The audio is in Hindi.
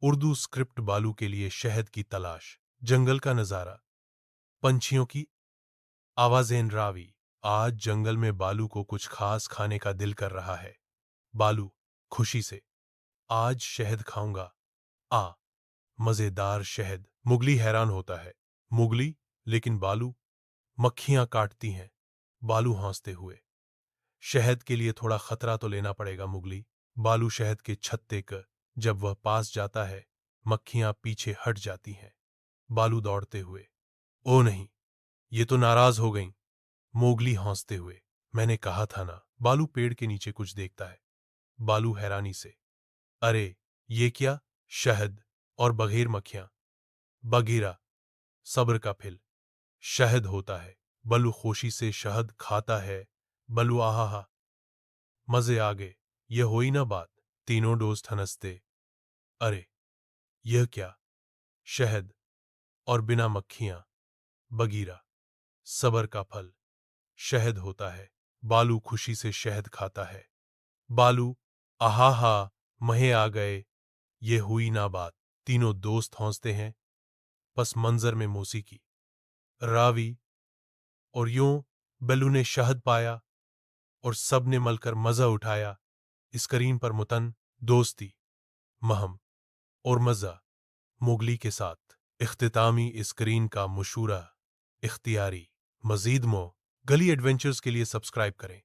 उर्दू स्क्रिप्ट बालू के लिए शहद की तलाश, जंगल का नजारा, पंछियों की आवाजें रावी। आज जंगल में बालू को कुछ खास खाने का दिल कर रहा है। बालू खुशी से, आज शहद खाऊंगा। आ मजेदार शहद। मुगली हैरान होता है। मुगली, लेकिन बालू? मक्खियां काटती हैं। बालू हंसते हुए, शहद के लिए थोड़ा खतरा तो लेना पड़ेगा मुगली। बालू शहद के छत्ते का जब वह पास जाता है, मक्खियां पीछे हट जाती हैं। बालू दौड़ते हुए, ओ नहीं, ये तो नाराज हो गईं। मोगली हंसते हुए, मैंने कहा था ना। बालू पेड़ के नीचे कुछ देखता है। बालू हैरानी से, अरे ये क्या? शहद और बघेर मक्खियां। बघीरा, सब्र का फल, शहद होता है। बलू खुशी से शहद खाता है। बलू आहा, मजे आ गए, यह हुई ना बात। तीनों दोस्त हंसते, अरे यह क्या? शहद और बिना मक्खियां। बगीरा, सबर का फल, शहद होता है। बालू खुशी से शहद खाता है। बालू आहा, महे आ गए, ये हुई ना बात। तीनों दोस्त हंसते हैं। पस मंजर में मौसीकी, रावी, और यूं बेलू ने शहद पाया और सब ने मलकर मजा उठाया। स्क्रीन पर मुतन, दोस्ती, महम और मजा मुगली के साथ। इख्तितामी स्क्रीन का मशूरा इख्तियारी। मजीद गली एडवेंचर्स के लिए सब्सक्राइब करें।